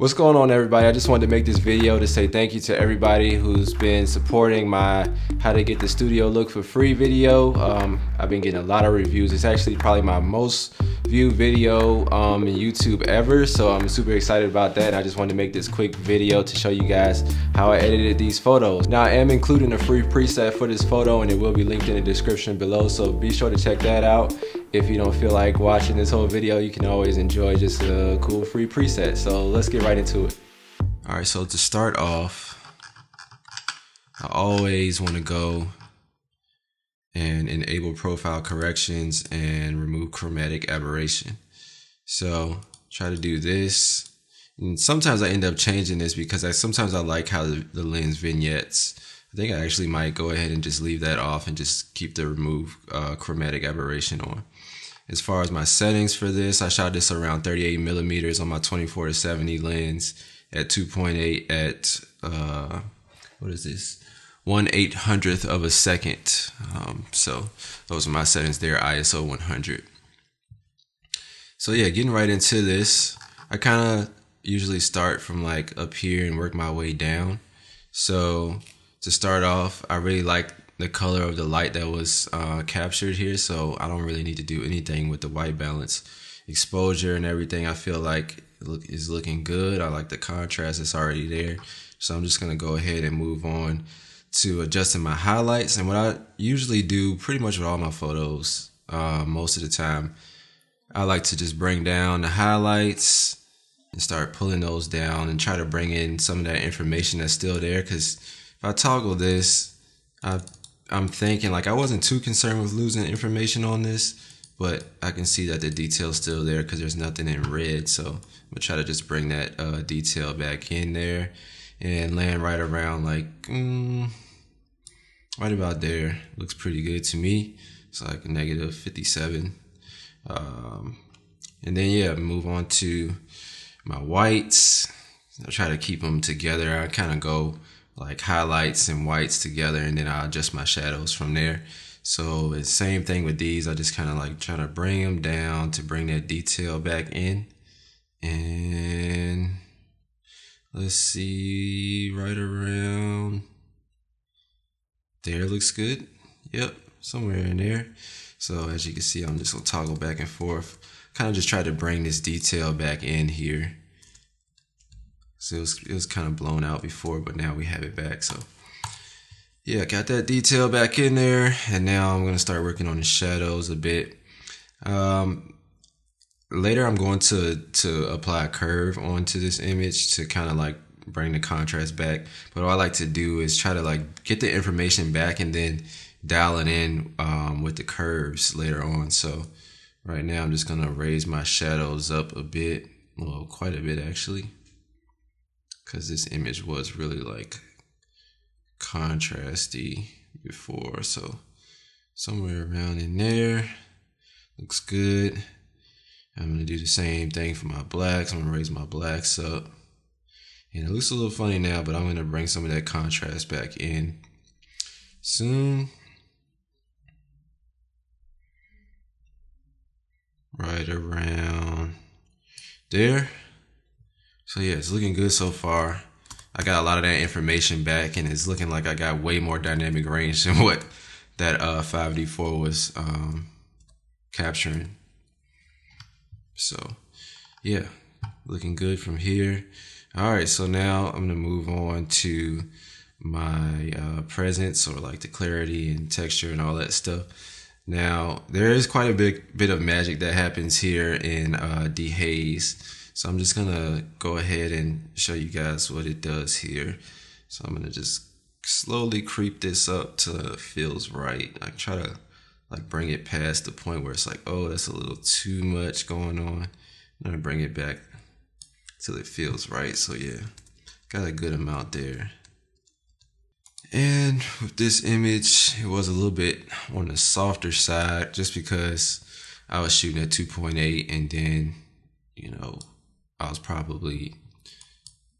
What's going on, everybody? I just wanted to make this video to say thank you to everybody who's been supporting my how to get the studio look for free video. I've been getting a lot of reviews. It's actually probably my most viewed video in YouTube ever, so I'm super excited about that. I just wanted to make this quick video to show you guys how I edited these photos. Now I am including a free preset for this photo, and it will be linked in the description below, so be sure to check that out. If you don't feel like watching this whole video, you can always enjoy just a cool free preset. So let's get right into it. All right, so to start off, I always want to go and enable profile corrections and remove chromatic aberration. So try to do this. And sometimes I end up changing this because sometimes I like how the lens vignettes. I think I actually might go ahead and just leave that off and just keep the remove chromatic aberration on. As far as my settings for this, I shot this around 38 millimeters on my 24-70 lens at 2.8 at what is this? 1/800th of a second. So those are my settings there, ISO 100. So yeah, getting right into this, I kind of usually start from like up here and work my way down. So to start off, I really like the color of the light that was captured here, so I don't really need to do anything with the white balance. Exposure and everything I feel like is looking good. I like the contrast that's already there, so I'm just gonna go ahead and move on to adjusting my highlights. And what I usually do pretty much with all my photos, most of the time, I like to just bring down the highlights and start pulling those down and try to bring in some of that information that's still there, because if I toggle this, I'm thinking like I wasn't too concerned with losing information on this, but I can see that the detail's still there because there's nothing in red. So I'm gonna try to just bring that detail back in there and land right around like right about there. Looks pretty good to me. It's like a -57. And then yeah, move on to my whites. I'll try to keep them together. I kind of go like highlights and whites together, and then I'll adjust my shadows from there. So the same thing with these. I just kind of like try to bring them down to bring that detail back in. And let's see, right around there looks good. Yep, somewhere in there. So as you can see, I'm just gonna toggle back and forth. Kind of just try to bring this detail back in here. So it was kind of blown out before, but now we have it back. So yeah, got that detail back in there, and now I'm gonna start working on the shadows a bit. Later I'm going to apply a curve onto this image to kind of like bring the contrast back. But what I like to do is try to like get the information back and then dial it in with the curves later on. So right now I'm just gonna raise my shadows up a bit, well, quite a bit actually, because this image was really like contrasty before. So somewhere around in there looks good. I'm gonna do the same thing for my blacks. I'm gonna raise my blacks up, and it looks a little funny now, but I'm gonna bring some of that contrast back in soon. Right around there. So yeah, it's looking good so far. I got a lot of that information back, and it's looking like I got way more dynamic range than what that 5D4 was capturing. So yeah, looking good from here. All right, so now I'm gonna move on to my presence, or like the clarity and texture and all that stuff. Now there is quite a bit of magic that happens here in dehaze. So I'm just gonna go ahead and show you guys what it does here. So I'm gonna just slowly creep this up till it feels right. I try to like bring it past the point where it's like, oh, that's a little too much going on. I'm gonna bring it back till it feels right. So yeah, got a good amount there. And with this image, it was a little bit on the softer side just because I was shooting at 2.8, and then, you know, I was probably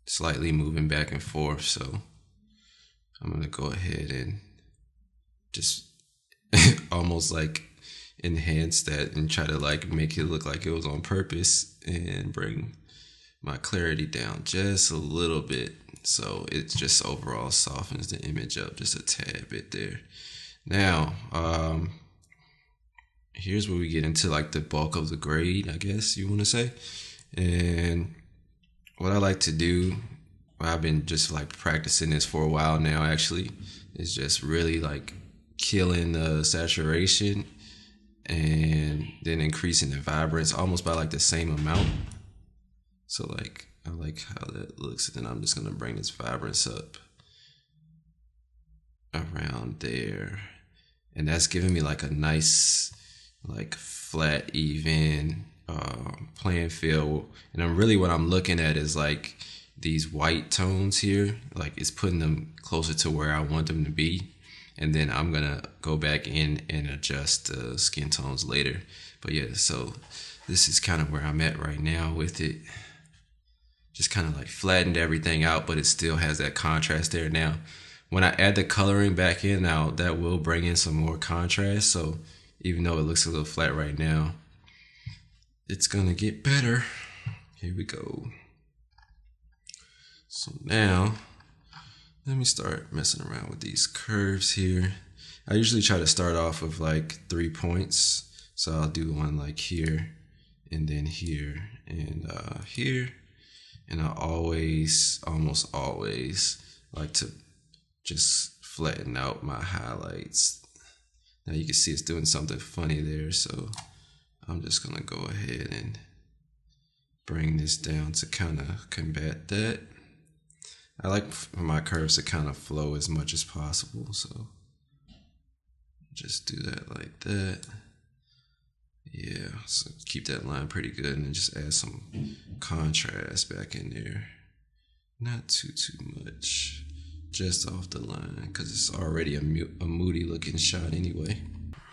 slightly moving back and forth. So I'm gonna go ahead and just almost like enhance that and try to like make it look like it was on purpose, and bring my clarity down just a little bit, so it just overall softens the image up just a tad bit there. Now, here's where we get into like the bulk of the grade, I guess you want to say. And what I like to do, I've been just like practicing this for a while now actually, is just really like killing the saturation and then increasing the vibrance almost by like the same amount. So like, I like how that looks, and then I'm just gonna bring this vibrance up around there. And that's giving me like a nice, like flat, even playing field. And I'm really, what I'm looking at is like these white tones here, like it's putting them closer to where I want them to be. And then I'm gonna go back in and adjust the skin tones later. But yeah, so this is kind of where I'm at right now with it. Just kind of like flattened everything out, but it still has that contrast there. Now, when I add the coloring back in now, that will bring in some more contrast. So even though it looks a little flat right now, it's gonna get better. Here we go. So now, let me start messing around with these curves here. I usually try to start off with like 3 points. So I'll do one like here, and then here, and here. And I always, almost always, like to just flatten out my highlights. Now you can see it's doing something funny there, so I'm just gonna go ahead and bring this down to kind of combat that. I like for my curves to kind of flow as much as possible, so just do that like that. Yeah, so keep that line pretty good, and then just add some contrast back in there. Not too much, just off the line, because it's already a moody looking shot anyway.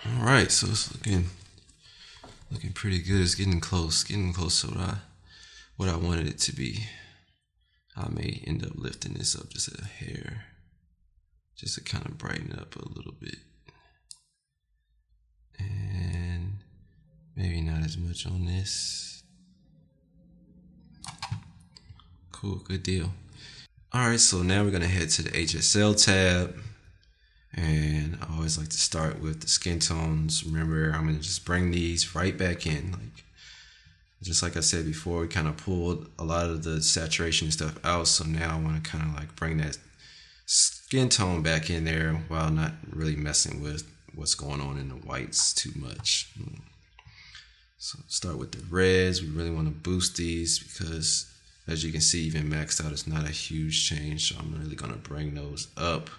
All right, so it's looking pretty good. It's getting close to what I wanted it to be. I may end up lifting this up just a hair, just to kind of brighten up a little bit. And maybe not as much on this. Cool, good deal. All right, so now we're gonna head to the HSL tab. And I always like to start with the skin tones. Remember, I'm gonna just bring these right back in. Just like I said before, we kind of pulled a lot of the saturation and stuff out. So now I wanna kind of like bring that skin tone back in there while not really messing with what's going on in the whites too much. So start with the reds. We really want to boost these because, as you can see, even maxed out, it's not a huge change. So I'm really going to bring those up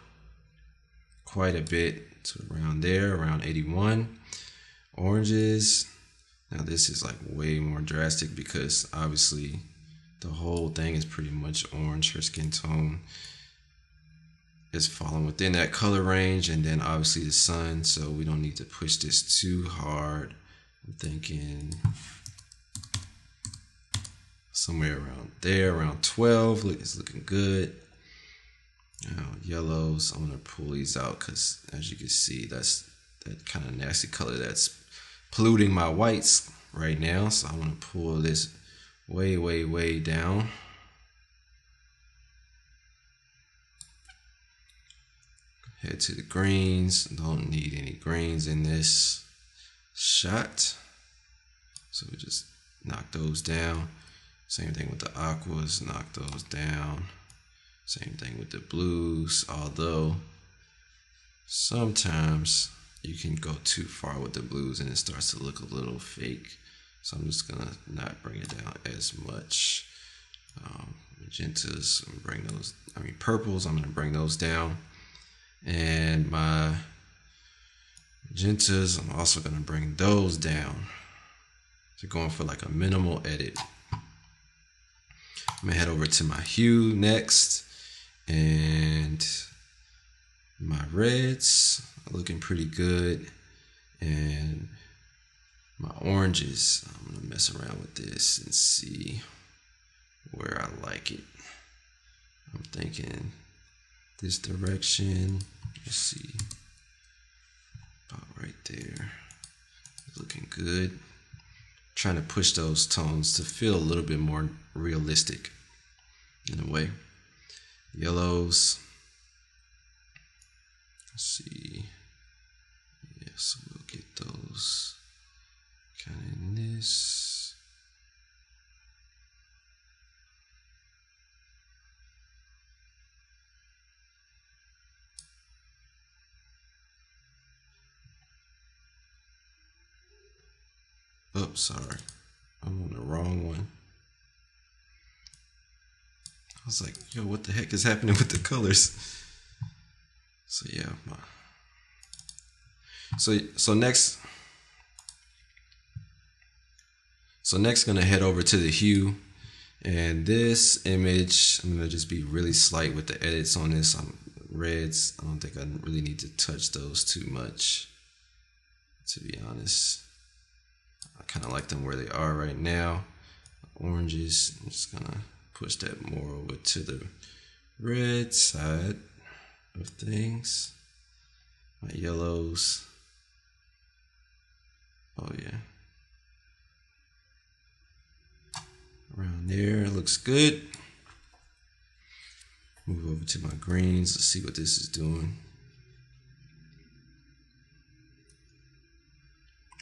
quite a bit to around there, around 81. Oranges. Now this is like way more drastic because obviously the whole thing is pretty much orange. Her skin tone is falling within that color range, and then obviously the sun, so we don't need to push this too hard. I'm thinking somewhere around there, around 12. Look, it's looking good. Now yellows, I'm gonna pull these out because, as you can see, that's that kind of nasty color that's polluting my whites right now. So I'm gonna pull this way down. Head to the greens. Don't need any greens in this shot, so we just knock those down. Same thing with the aquas, knock those down. Same thing with the blues, although sometimes you can go too far with the blues and it starts to look a little fake, so I'm just gonna not bring it down as much. Magentas, purples, I'm gonna bring those down. And my magentas, I'm also going to bring those down. So going for like a minimal edit. I'm going to head over to my hue next. And my reds are looking pretty good. And my oranges, I'm going to mess around with this and see where I like it. I'm thinking this direction. Let's see, about right there. It's looking good. trying to push those tones to feel a little bit more realistic in a way. Yellows. Let's see. Yeah, so we'll get those kind of in this. Oh, sorry. I'm on the wrong one. I was like, yo, what the heck is happening with the colors? So yeah, so next gonna head over to the hue, and this image I'm gonna just be really slight with the edits on this. Reds, I don't think I really need to touch those too much, to be honest. I kind of like them where they are right now. Oranges, I'm just gonna push that more over to the red side of things. My yellows, oh yeah, around there looks good. Move over to my greens. Let's see what this is doing.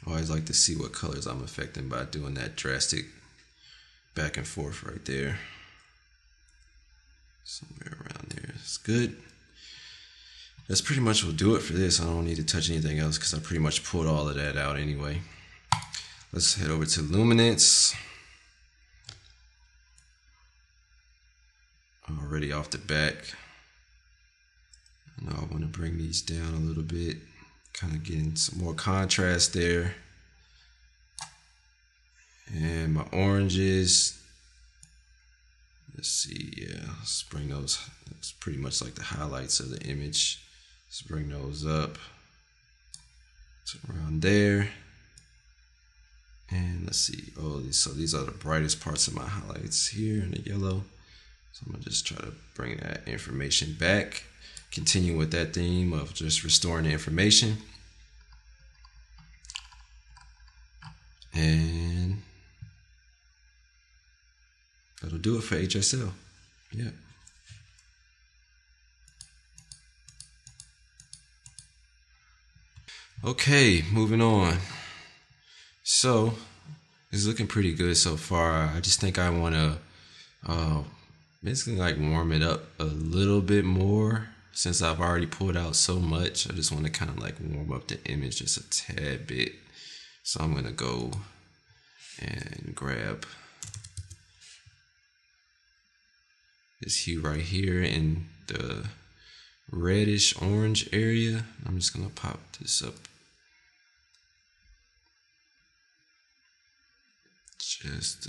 I always like to see what colors I'm affecting by doing that drastic back and forth right there. Somewhere around there is good. That's pretty much will do it for this. I don't need to touch anything else because I pretty much pulled all of that out anyway. Let's head over to luminance. Already off the back. I know I want to bring these down a little bit, kind of getting some more contrast there. And my oranges, let's see, yeah, let's bring those, it's pretty much like the highlights of the image. Let's bring those up to around there. And let's see, oh, so these are the brightest parts of my highlights here in the yellow. So I'm gonna just try to bring that information back. Continue with that theme of just restoring the information. And that'll do it for HSL. Yeah. Okay, moving on. So it's looking pretty good so far. I just think I want to basically like warm it up a little bit more. Since I've already pulled out so much, I just want to kind of like warm up the image just a tad bit. So I'm gonna go and grab this hue right here in the reddish orange area. I'm just gonna pop this up just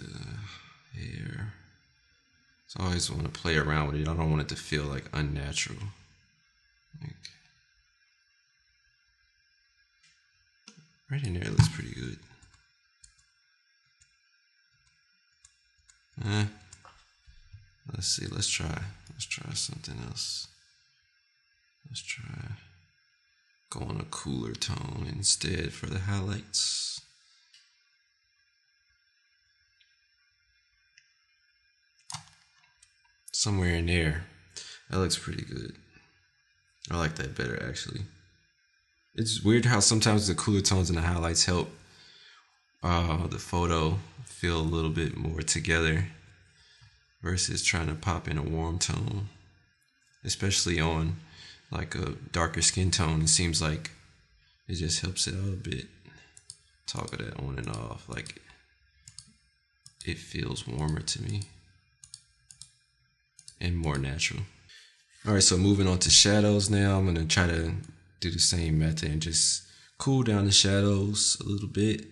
here. So I always want to play around with it. I don't want it to feel like unnatural. Like, right in there, it looks pretty good. Let's see. Let's try something else. Let's try going a cooler tone instead for the highlights. Somewhere in there. That looks pretty good. I like that better, actually. It's weird how sometimes the cooler tones and the highlights help the photo feel a little bit more together versus trying to pop in a warm tone, especially on like a darker skin tone. It seems like it just helps it out a bit. Toggle that on and off, like it feels warmer to me and more natural. All right, so moving on to shadows now. I'm gonna try to do the same method and just cool down the shadows a little bit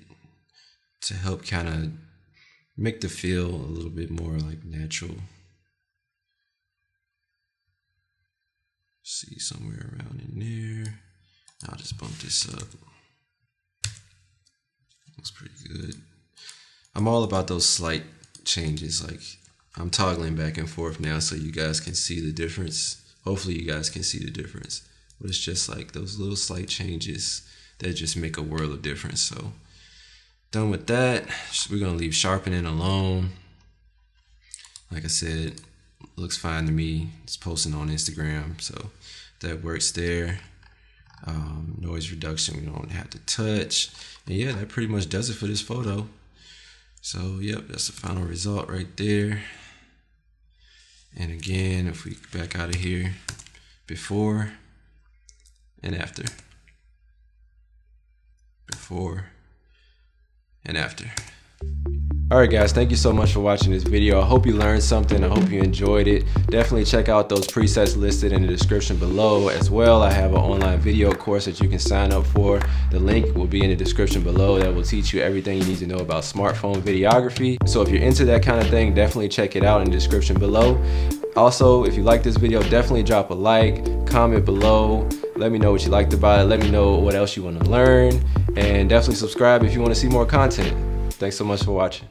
to help kind of make the feel a little bit more like natural. See, somewhere around in there. I'll just bump this up. Looks pretty good. I'm all about those slight changes. Like, I'm toggling back and forth now so you guys can see the difference. Hopefully you guys can see the difference. But it's just like those little slight changes that just make a world of difference. So Done with that, we're gonna leave sharpening alone. Like I said, looks fine to me. It's posting on Instagram, so that works there. Noise reduction, we don't have to touch. And yeah, that pretty much does it for this photo. So yep, that's the final result right there. And again, if we back out of here, before and after. Before and after. Alright guys, thank you so much for watching this video. I hope you learned something. I hope you enjoyed it. Definitely check out those presets listed in the description below as well. I have an online video course that you can sign up for. The link will be in the description below. That will teach you everything you need to know about smartphone videography. So if you're into that kind of thing, definitely check it out in the description below. Also, if you like this video, definitely drop a like, comment below. Let me know what you liked about it. Let me know what else you want to learn. And definitely subscribe if you want to see more content. Thanks so much for watching.